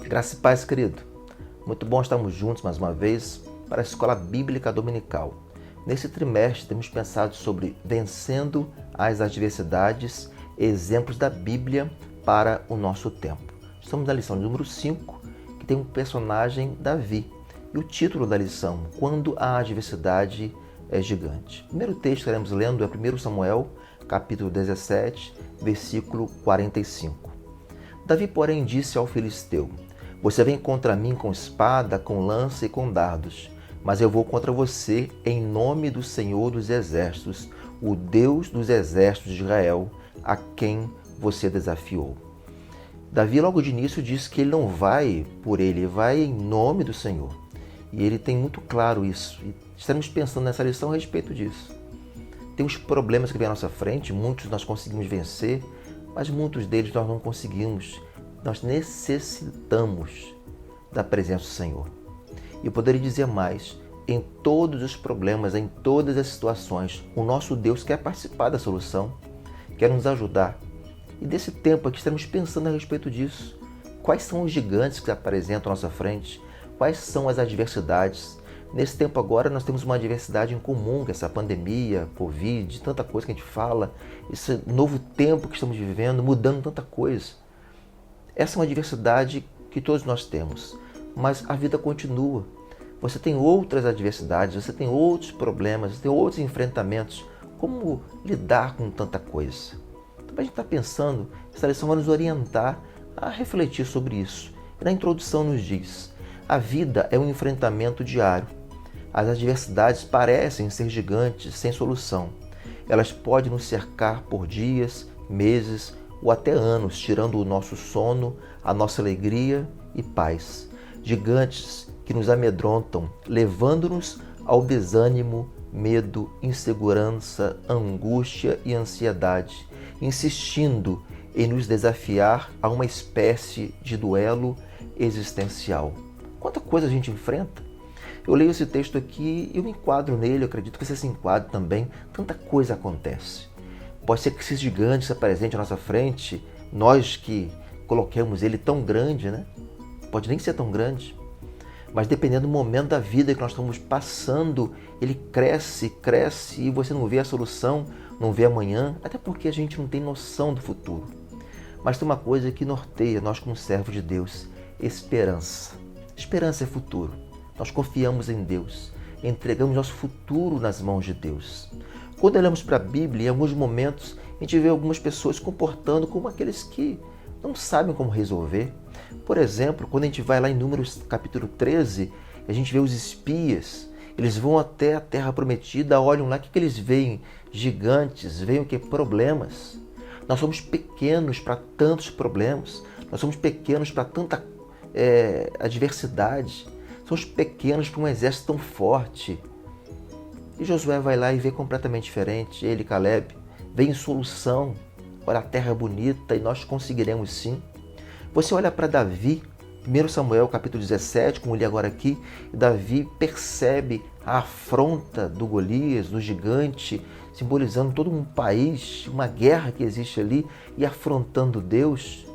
Graça e paz, querido. Muito bom estarmos juntos mais uma vez para a Escola Bíblica Dominical. Nesse trimestre temos pensado sobre vencendo as adversidades, exemplos da Bíblia para o nosso tempo. Estamos na lição número 5, que tem um personagem, Davi. E o título da lição, Quando a Adversidade é Gigante. O primeiro texto que estaremos lendo é 1 Samuel, capítulo 17, versículo 45. Davi, porém, disse ao filisteu: Você vem contra mim com espada, com lança e com dardos, mas eu vou contra você em nome do Senhor dos Exércitos, o Deus dos Exércitos de Israel, a quem você desafiou. Davi logo de início diz que ele não vai por ele vai em nome do Senhor. E ele tem muito claro isso. E estamos pensando nessa lição a respeito disso. Tem uns problemas que vêm à nossa frente, muitos nós conseguimos vencer, mas muitos deles nós não conseguimos. Nós necessitamos da presença do Senhor. E eu poderia dizer mais, em todos os problemas, em todas as situações, o nosso Deus quer participar da solução, quer nos ajudar. E desse tempo aqui estamos pensando a respeito disso. Quais são os gigantes que se apresentam à nossa frente? Quais são as adversidades? Nesse tempo agora nós temos uma adversidade em comum, que é essa pandemia, Covid, tanta coisa que a gente fala, esse novo tempo que estamos vivendo, mudando tanta coisa. Essa é uma adversidade que todos nós temos, mas a vida continua. Você tem outras adversidades, você tem outros problemas, você tem outros enfrentamentos. Como lidar com tanta coisa? Então a gente está pensando, essa lição vai nos orientar a refletir sobre isso. E na introdução nos diz: a vida é um enfrentamento diário. As adversidades parecem ser gigantes, sem solução. Elas podem nos cercar por dias, meses ou até anos, tirando o nosso sono, a nossa alegria e paz. Gigantes que nos amedrontam, levando-nos ao desânimo, medo, insegurança, angústia e ansiedade, insistindo em nos desafiar a uma espécie de duelo existencial. Quanta coisa a gente enfrenta? Eu leio esse texto aqui e eu me enquadro nele, eu acredito que você se enquadre também. Tanta coisa acontece. Pode ser que esse gigante se apresente à nossa frente, nós que coloquemos ele tão grande, né? Pode nem ser tão grande, mas dependendo do momento da vida que nós estamos passando, ele cresce e você não vê a solução, não vê amanhã, até porque a gente não tem noção do futuro. Mas tem uma coisa que norteia nós como servos de Deus: esperança. Esperança é futuro. Nós confiamos em Deus, entregamos nosso futuro nas mãos de Deus. Quando olhamos para a Bíblia, em alguns momentos, a gente vê algumas pessoas se comportando como aqueles que não sabem como resolver. Por exemplo, quando a gente vai lá em Números capítulo 13, a gente vê os espias, eles vão até a terra prometida, olham lá, o que eles veem? Gigantes, veem o que? Problemas. Nós somos pequenos para tantos problemas, nós somos pequenos para tanta adversidade, somos pequenos para um exército tão forte. E Josué vai lá e vê completamente diferente. Ele, Caleb, vê em solução. Olha, a terra é bonita e nós conseguiremos sim. Você olha para Davi, 1 Samuel capítulo 17, como eu li agora aqui, e Davi percebe a afronta do Golias, do gigante, simbolizando todo um país, uma guerra que existe ali, e afrontando Deus.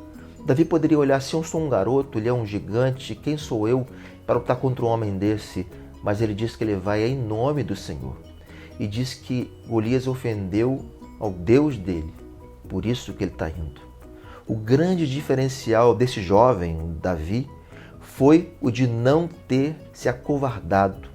Davi poderia olhar: se eu sou um garoto, ele é um gigante, quem sou eu para lutar contra um homem desse? Mas ele diz que ele vai em nome do Senhor. E diz que Golias ofendeu ao Deus dele, por isso que ele está indo. O grande diferencial desse jovem, Davi, foi o de não ter se acovardado,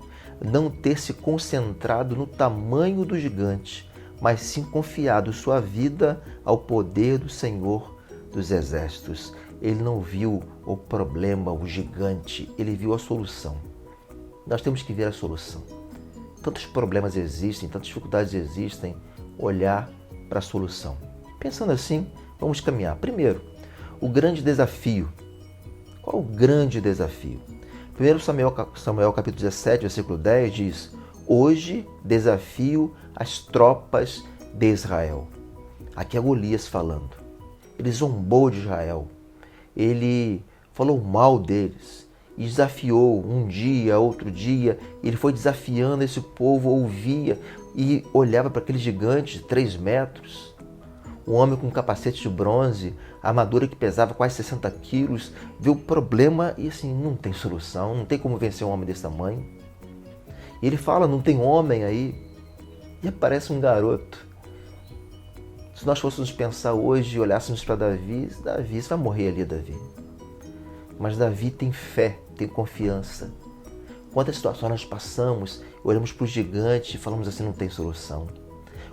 não ter se concentrado no tamanho do gigante, mas sim confiado sua vida ao poder do Senhor dos Exércitos. Ele não viu o problema, o gigante, ele viu a solução. Nós temos que ver a solução. Tantos problemas existem, tantas dificuldades existem, olhar para a solução. Pensando assim, vamos caminhar. Primeiro, o grande desafio. Qual é o grande desafio? 1 Samuel capítulo 17, versículo 10 diz: Hoje desafio as tropas de Israel. Aqui é Golias falando. Ele zombou de Israel. Ele falou mal deles e desafiou um dia, outro dia. Ele foi desafiando esse povo, ouvia e olhava para aquele gigante de 3 metros. um homem com um capacete de bronze, armadura que pesava quase 60 quilos, vê o problema e assim, não tem solução, não tem como vencer um homem desse tamanho. E ele fala, não tem homem aí. E aparece um garoto. Se nós fôssemos pensar hoje e olhássemos para Davi, você vai morrer ali, Davi. Mas Davi tem fé, tem confiança. Quantas situações nós passamos, olhamos para o gigante e falamos assim, não tem solução.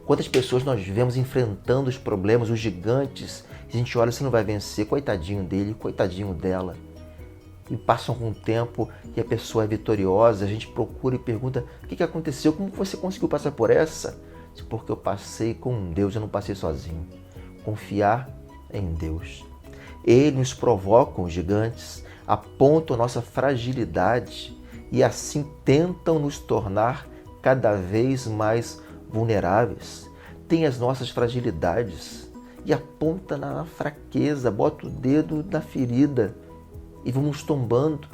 Quantas pessoas nós vemos enfrentando os problemas, os gigantes, e a gente olha, você não vai vencer, coitadinho dele, coitadinho dela. E passam com o tempo e a pessoa é vitoriosa, a gente procura e pergunta, o que aconteceu? Como você conseguiu passar por essa? Porque eu passei com Deus, eu não passei sozinho. Confiar em Deus. Ele nos provoca, os gigantes, apontam a nossa fragilidade e assim tentam nos tornar cada vez mais vulneráveis. Tem as nossas fragilidades e aponta na fraqueza, bota o dedo na ferida e vamos tombando.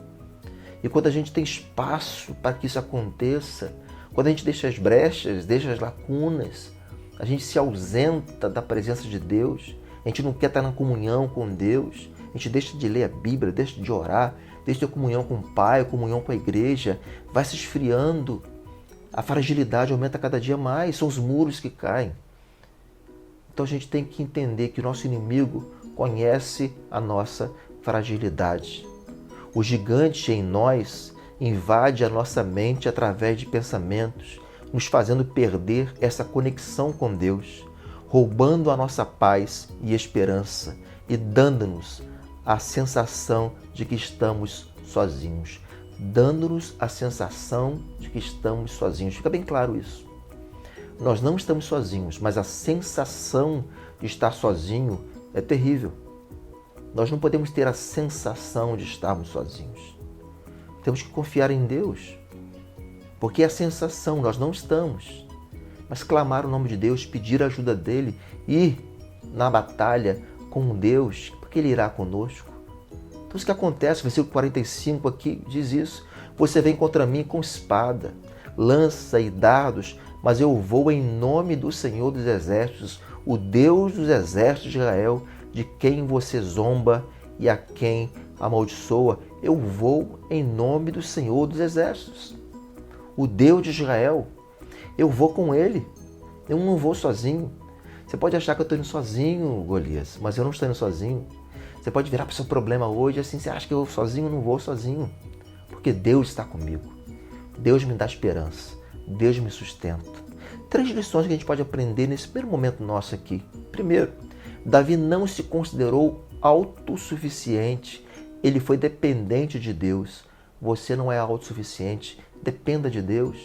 E quando a gente tem espaço para que isso aconteça, quando a gente deixa as brechas, deixa as lacunas, a gente se ausenta da presença de Deus, a gente não quer estar na comunhão com Deus, a gente deixa de ler a Bíblia, deixa de orar, deixa de ter comunhão com o Pai, comunhão com a igreja, vai se esfriando, a fragilidade aumenta cada dia mais, são os muros que caem. Então a gente tem que entender que o nosso inimigo conhece a nossa fragilidade. O gigante em nós invade a nossa mente através de pensamentos, nos fazendo perder essa conexão com Deus, roubando a nossa paz e esperança e dando-nos a sensação de que estamos sozinhos. Dando-nos a sensação de que estamos sozinhos. Fica bem claro isso. Nós não estamos sozinhos, mas a sensação de estar sozinho é terrível. Nós não podemos ter a sensação de estarmos sozinhos. Temos que confiar em Deus, porque é a sensação, nós não estamos. Mas clamar o nome de Deus, pedir a ajuda dEle, ir na batalha com Deus, porque Ele irá conosco. Então isso que acontece, o versículo 45 aqui diz isso. Você vem contra mim com espada, lança e dardos, mas eu vou em nome do Senhor dos Exércitos, o Deus dos Exércitos de Israel, de quem você zomba e a quem amaldiçoa. Eu vou em nome do Senhor dos Exércitos, o Deus de Israel. Eu vou com Ele, eu não vou sozinho. Você pode achar que eu estou indo sozinho, Golias, mas eu não estou indo sozinho. Você pode virar para o seu problema hoje assim, você acha que eu vou sozinho? Eu não vou sozinho, porque Deus está comigo. Deus me dá esperança, Deus me sustenta. 3 lições que a gente pode aprender nesse primeiro momento nosso aqui. Primeiro, Davi não se considerou autossuficiente, ele foi dependente de Deus. Você não é autossuficiente, dependa de Deus.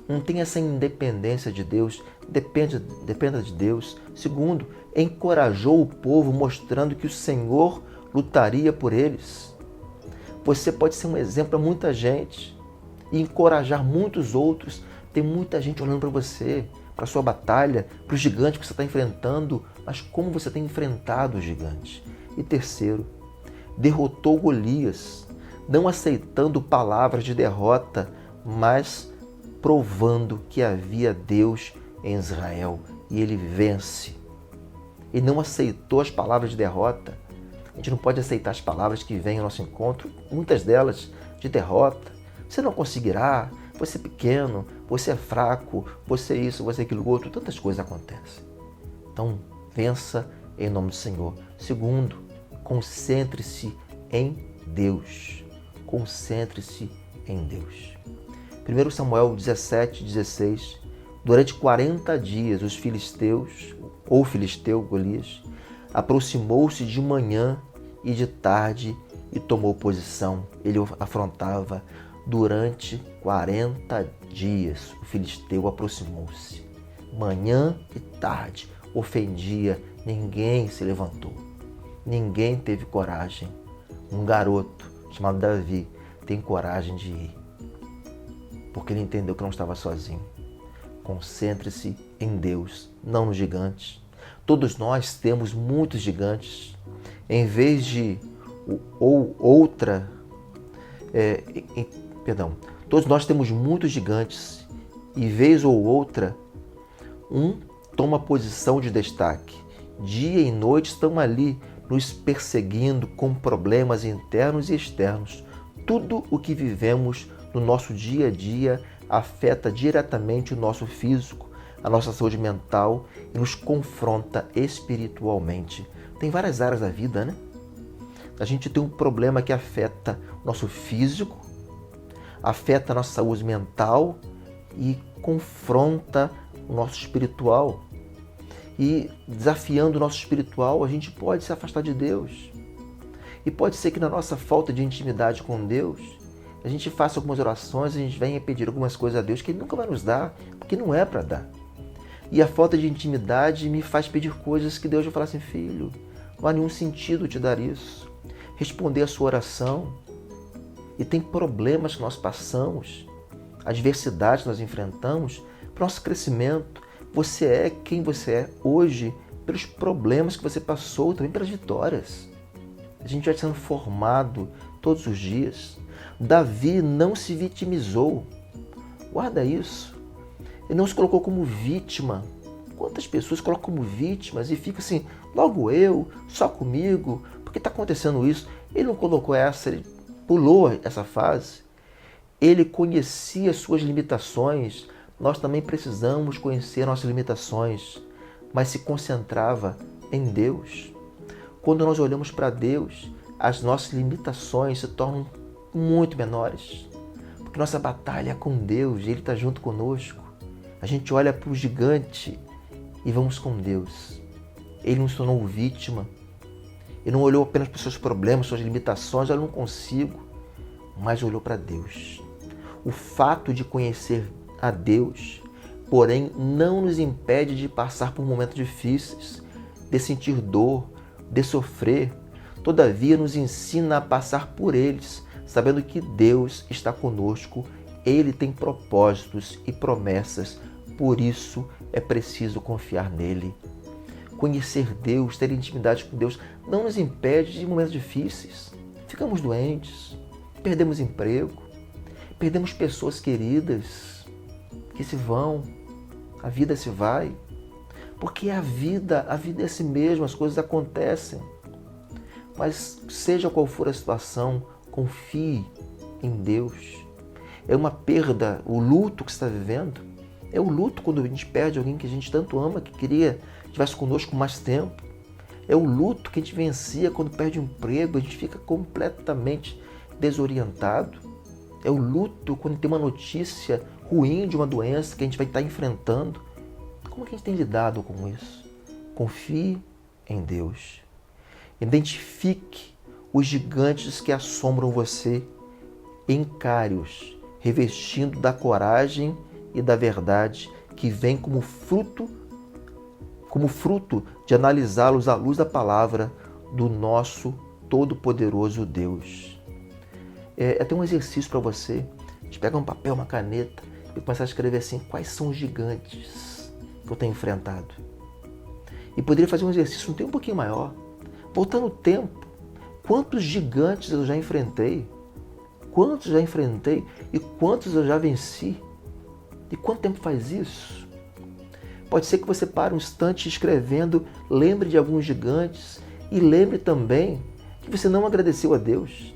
Não tenha essa independência de Deus, dependa de Deus. Segundo, encorajou o povo mostrando que o Senhor lutaria por eles. Você pode ser um exemplo para muita gente e encorajar muitos outros. Tem muita gente olhando para você, para a sua batalha, para o gigante que você está enfrentando, mas como você tem enfrentado o gigante. E terceiro, derrotou Golias, não aceitando palavras de derrota, mas provando que havia Deus em Israel e ele vence. E não aceitou as palavras de derrota. A gente não pode aceitar as palavras que vêm ao nosso encontro, muitas delas de derrota. Você não conseguirá, você é pequeno, você é fraco, você é isso, você é aquilo outro, tantas coisas acontecem. Então, vença em nome do Senhor. Segundo, concentre-se em Deus. Concentre-se em Deus. 1 Samuel 17:16. Durante 40 dias, os filisteus, ou filisteu, Golias, aproximou-se de manhã e de tarde e tomou posição. Ele o afrontava. Durante 40 dias, o filisteu aproximou-se. Manhã e tarde, ofendia, ninguém se levantou. Ninguém teve coragem. Um garoto chamado Davi tem coragem de ir, porque ele entendeu que não estava sozinho. Concentre-se em Deus, não nos gigantes. Todos nós temos muitos gigantes. Em vez de todos nós temos muitos gigantes e vez ou outra, um toma posição de destaque dia e noite estão ali nos perseguindo com problemas internos e externos. Tudo o que vivemos no nosso dia a dia afeta diretamente o nosso físico, a nossa saúde mental e nos confronta espiritualmente. Tem várias áreas da vida, né? A gente tem um problema que afeta o nosso físico, afeta a nossa saúde mental e confronta o nosso espiritual. E desafiando o nosso espiritual, a gente pode se afastar de Deus. E pode ser que na nossa falta de intimidade com Deus, a gente faça algumas orações, a gente venha pedir algumas coisas a Deus que Ele nunca vai nos dar, porque não é para dar. E a falta de intimidade me faz pedir coisas que Deus vai falar assim, filho, não há nenhum sentido te dar isso. Responder a sua oração. E tem problemas que nós passamos, adversidades que nós enfrentamos, para o nosso crescimento. Você é quem você é hoje pelos problemas que você passou, também pelas vitórias. A gente vai sendo formado todos os dias. Davi não se vitimizou. Guarda isso. Ele não se colocou como vítima. Quantas pessoas colocam como vítimas e ficam assim, logo eu, só comigo, por que está acontecendo isso? Ele não colocou essa, ele pulou essa fase. Ele conhecia suas limitações. Nós também precisamos conhecer nossas limitações, mas se concentrava em Deus. Quando nós olhamos para Deus, as nossas limitações se tornam muito menores, porque nossa batalha é com Deus, Ele está junto conosco. A gente olha para o gigante e vamos com Deus. Ele não se tornou vítima, Ele não olhou apenas para os seus problemas, suas limitações, eu não consigo, mas olhou para Deus. O fato de conhecer a Deus, porém, não nos impede de passar por momentos difíceis, de sentir dor, de sofrer. Todavia, nos ensina a passar por eles, sabendo que Deus está conosco, Ele tem propósitos e promessas, por isso é preciso confiar nele. Conhecer Deus, ter intimidade com Deus, não nos impede de momentos difíceis. Ficamos doentes, perdemos emprego, perdemos pessoas queridas, que se vão, a vida se vai, porque a vida é assim mesmo, as coisas acontecem. Mas seja qual for a situação, confie em Deus. É uma perda, o luto que você está vivendo, é o luto quando a gente perde alguém que a gente tanto ama, que queria que estivesse conosco mais tempo. É o luto que a gente vivencia quando perde o emprego, a gente fica completamente desorientado. É o luto quando tem uma notícia ruim de uma doença que a gente vai estar enfrentando. Como que a gente tem lidado com isso? Confie em Deus. Identifique os gigantes que assombram você. Encare-os, revestindo da coragem e da verdade que vem como fruto de analisá-los à luz da palavra do nosso todo-poderoso Deus. É até um exercício para você. A gente pega um papel, uma caneta e começar a escrever assim, quais são os gigantes que eu tenho enfrentado. E poderia fazer um exercício um pouquinho maior. Voltando o tempo, quantos gigantes eu já enfrentei? Quantos já enfrentei e quantos eu já venci? E quanto tempo faz isso? Pode ser que você pare um instante escrevendo, lembre de alguns gigantes e lembre também que você não agradeceu a Deus.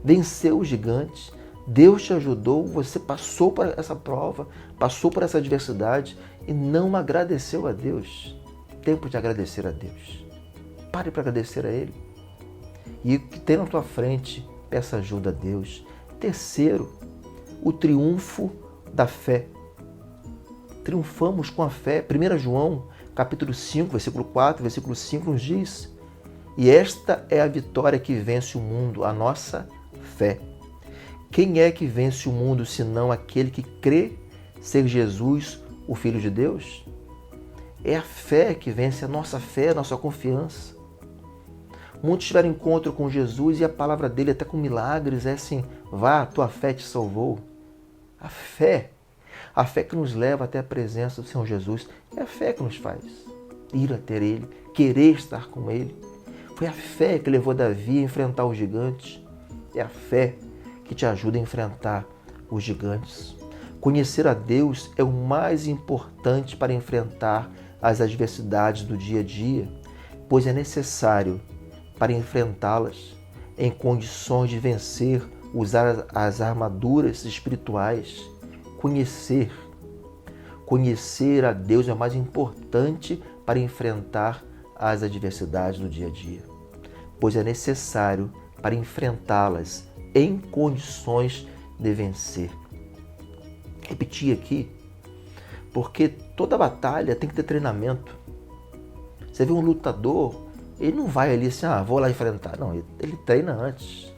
Venceu os gigantes, Deus te ajudou, você passou por essa prova, passou por essa adversidade e não agradeceu a Deus. Tempo de agradecer a Deus. Pare para agradecer a Ele. E o que tem na tua frente, peça ajuda a Deus. Terceiro, o triunfo da fé. Triunfamos com a fé. 1 João, capítulo 5, versículo 4, versículo 5 nos diz: e esta é a vitória que vence o mundo, a nossa fé. Quem é que vence o mundo senão aquele que crê ser Jesus, o Filho de Deus? É a fé que vence, a nossa fé, a nossa confiança. Muitos tiveram encontro com Jesus e a palavra dele, até com milagres, é assim: vá, tua fé te salvou. A fé que nos leva até a presença do Senhor Jesus, é a fé que nos faz ir até Ele, querer estar com Ele. Foi a fé que levou Davi a enfrentar os gigantes. É a fé que te ajuda a enfrentar os gigantes. Conhecer a Deus é o mais importante para enfrentar as adversidades do dia a dia, pois é necessário, para enfrentá-las, em condições de vencer, usar as armaduras espirituais, Conhecer a Deus é o mais importante para enfrentar as adversidades do dia a dia, pois é necessário para enfrentá-las em condições de vencer. Repetir aqui, porque toda batalha tem que ter treinamento. Você vê um lutador, ele não vai ali assim, vou lá enfrentar. Não, ele treina antes.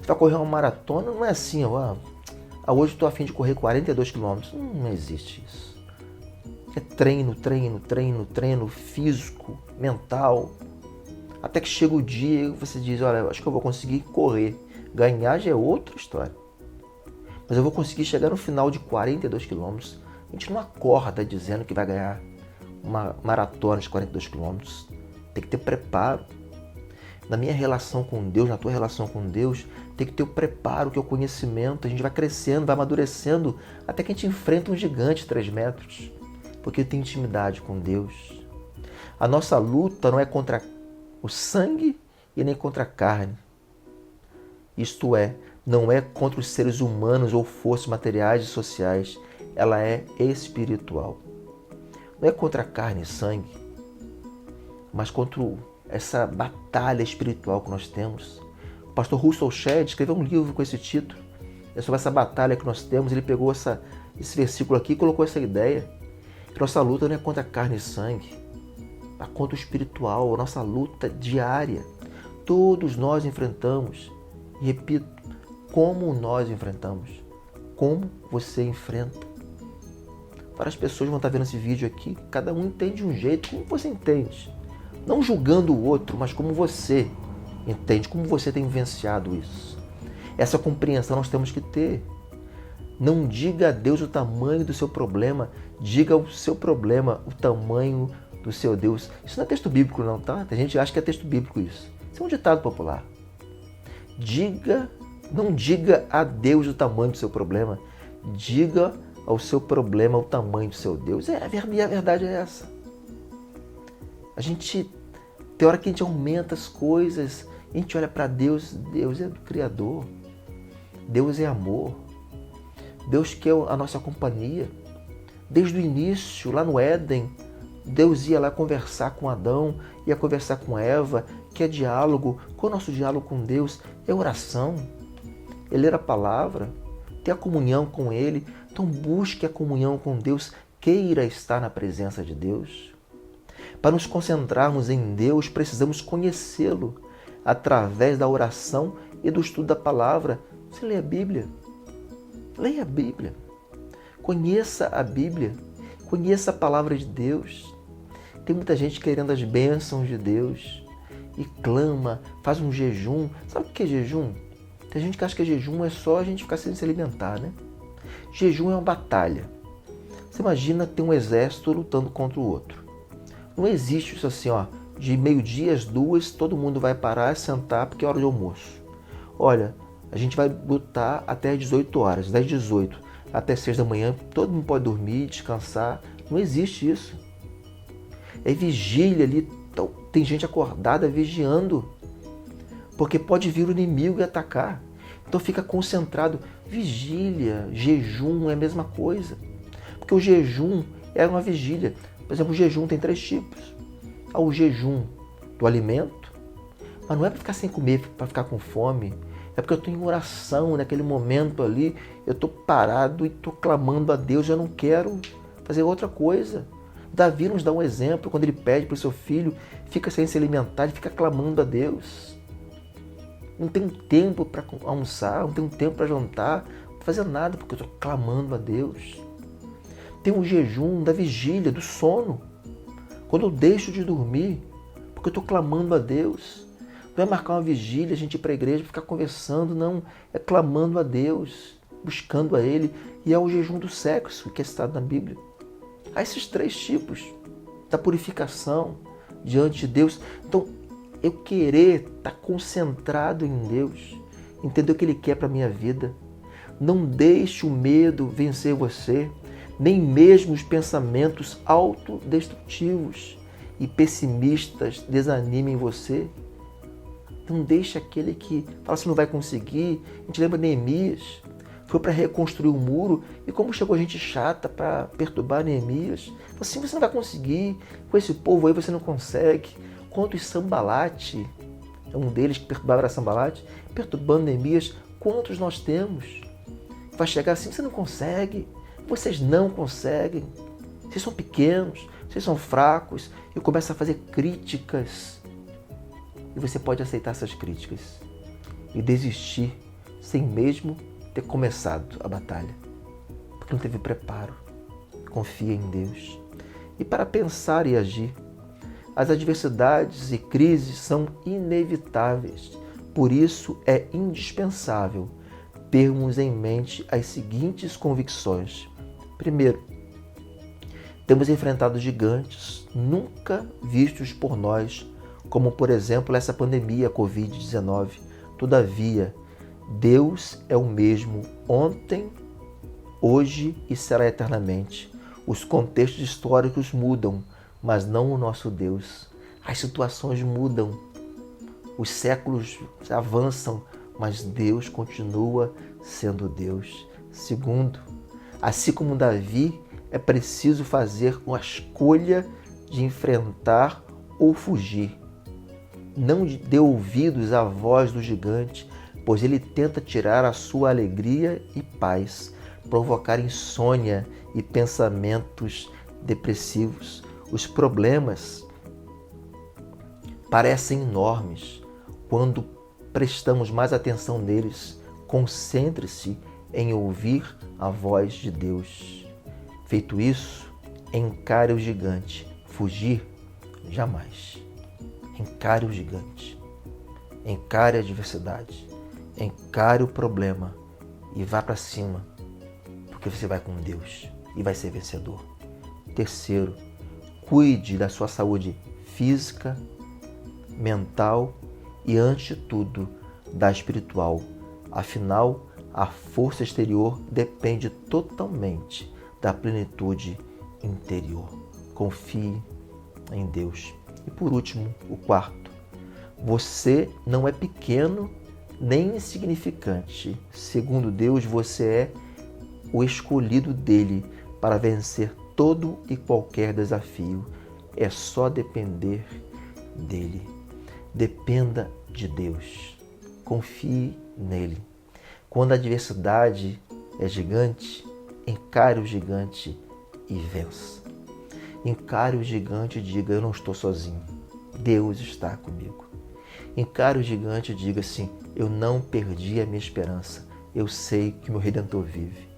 Você vai correr uma maratona, não é assim, hoje estou a fim de correr 42 quilômetros. Não existe isso. É treino físico, mental. Até que chega o dia e você diz, olha, acho que eu vou conseguir correr. Ganhar já é outra história. Mas eu vou conseguir chegar no final de 42 quilômetros. A gente não acorda dizendo que vai ganhar uma maratona de 42 quilômetros. Tem que ter preparo. Na minha relação com Deus, na tua relação com Deus, tem que ter o preparo, que é o conhecimento. A gente vai crescendo, vai amadurecendo, até que a gente enfrenta um gigante de 3 metros. Porque tem intimidade com Deus. A nossa luta não é contra o sangue e nem contra a carne. Isto é, não é contra os seres humanos ou forças materiais e sociais. Ela é espiritual. Não é contra a carne e sangue, mas contra essa batalha espiritual que nós temos. O pastor Russell Shedd escreveu um livro com esse título. É sobre essa batalha que nós temos. Ele pegou esse versículo aqui e colocou essa ideia. Nossa luta não é contra carne e sangue, é contra o espiritual, a nossa luta diária. Todos nós enfrentamos. E repito, como nós enfrentamos? Como você enfrenta? Várias pessoas vão estar vendo esse vídeo aqui, cada um entende de um jeito, como você entende. Não julgando o outro, mas como você entende, como você tem vivenciado isso. Essa compreensão nós temos que ter. Não diga a Deus o tamanho do seu problema, diga ao seu problema o tamanho do seu Deus. Isso não é texto bíblico não, tá? Tem gente que acha que é texto bíblico isso. Isso é um ditado popular. Não diga a Deus o tamanho do seu problema, diga ao seu problema o tamanho do seu Deus. A verdade é essa. Tem hora que a gente aumenta as coisas, a gente olha para Deus, Deus é do Criador, Deus é amor, Deus quer a nossa companhia. Desde o início, lá no Éden, Deus ia lá conversar com Adão, ia conversar com Eva, que é diálogo. Qual é o nosso diálogo com Deus? É oração, é ler a palavra, ter a comunhão com Ele. Então busque a comunhão com Deus, queira estar na presença de Deus. Para nos concentrarmos em Deus, precisamos conhecê-lo através da oração e do estudo da palavra. Você lê a Bíblia. Leia a Bíblia. Conheça a Bíblia. Conheça a palavra de Deus. Tem muita gente querendo as bênçãos de Deus e clama, faz um jejum. Sabe o que é jejum? Tem gente que acha que jejum é só a gente ficar sem se alimentar, né? Jejum é uma batalha. Você imagina ter um exército lutando contra o outro. Não existe isso assim, de meio-dia às 2, todo mundo vai parar e sentar porque é hora de almoço. Olha, a gente vai lutar até às 18 horas, das 18 até 6 da manhã, todo mundo pode dormir, descansar. Não existe isso. É vigília ali, então, tem gente acordada vigiando, porque pode vir o inimigo e atacar. Então fica concentrado. Vigília, jejum é a mesma coisa. Porque o jejum é uma vigília. Por exemplo, o jejum tem 3 tipos. Há o jejum do alimento, mas não é para ficar sem comer, para ficar com fome. É porque eu estou em oração, naquele momento ali, eu estou parado e estou clamando a Deus, eu não quero fazer outra coisa. Davi nos dá um exemplo, quando ele pede para o seu filho, fica sem se alimentar, ele fica clamando a Deus. Não tenho tempo para almoçar, não tenho tempo para jantar, para fazer nada, porque eu estou clamando a Deus. Tem o jejum da vigília, do sono, quando eu deixo de dormir, porque eu estou clamando a Deus. Não é marcar uma vigília, a gente ir para a igreja, ficar conversando, não. É clamando a Deus, buscando a Ele. E é o jejum do sexo, que é citado na Bíblia. Há esses 3 tipos da purificação diante de Deus. Então, eu querer estar concentrado em Deus, entender o que Ele quer para a minha vida. Não deixe o medo vencer você. nem mesmo os pensamentos autodestrutivos e pessimistas desanimem você. Não deixe aquele que fala assim, não vai conseguir. A gente lembra Neemias, foi para reconstruir o muro e como chegou gente chata para perturbar Neemias. Falou assim, você não vai conseguir, com esse povo aí você não consegue. Quantos Sambalate, um deles que perturbava era Sambalate, perturbando Neemias, quantos nós temos? Vai chegar assim, você não consegue, vocês não conseguem, vocês são pequenos, vocês são fracos, e começa a fazer críticas. E você pode aceitar essas críticas e desistir sem mesmo ter começado a batalha, porque não teve preparo. Confia em Deus. E para pensar e agir, as adversidades e crises são inevitáveis. Por isso é indispensável termos em mente as seguintes convicções. Primeiro, temos enfrentado gigantes nunca vistos por nós, como por exemplo essa pandemia Covid-19. Todavia, Deus é o mesmo ontem, hoje e será eternamente. Os contextos históricos mudam, mas não o nosso Deus. As situações mudam, os séculos avançam, mas Deus continua sendo Deus. Segundo, assim como Davi, é preciso fazer uma escolha de enfrentar ou fugir. Não dê ouvidos à voz do gigante, pois ele tenta tirar a sua alegria e paz, provocar insônia e pensamentos depressivos. Os problemas parecem enormes quando prestamos mais atenção neles. Concentre-se em ouvir a voz de Deus. Feito isso, encare o gigante. Fugir, jamais. Encare o gigante. Encare a adversidade. Encare o problema e vá para cima, porque você vai com Deus e vai ser vencedor. Terceiro, cuide da sua saúde física, mental e, antes de tudo, da espiritual. Afinal, a força exterior depende totalmente da plenitude interior. Confie em Deus. E por último, o quarto, você não é pequeno nem insignificante. Segundo Deus, você é o escolhido dele para vencer todo e qualquer desafio. É só depender dele. Dependa de Deus. Confie nele. Quando a adversidade é gigante, encare o gigante e vença. Encare o gigante e diga, eu não estou sozinho. Deus está comigo. Encare o gigante e diga assim, eu não perdi a minha esperança. Eu sei que o meu Redentor vive.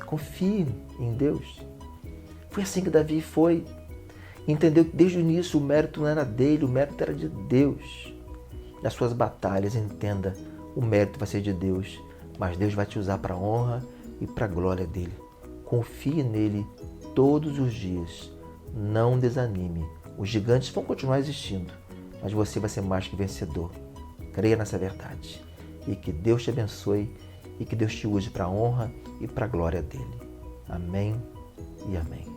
Confie em Deus. Foi assim que Davi foi. Entendeu que desde o início o mérito não era dele, o mérito era de Deus. Nas suas batalhas, entenda, o mérito vai ser de Deus, mas Deus vai te usar para a honra e para a glória dele. Confie nele todos os dias. Não desanime. Os gigantes vão continuar existindo, mas você vai ser mais que vencedor. Creia nessa verdade. E que Deus te abençoe e que Deus te use para a honra e para a glória dele. Amém e amém.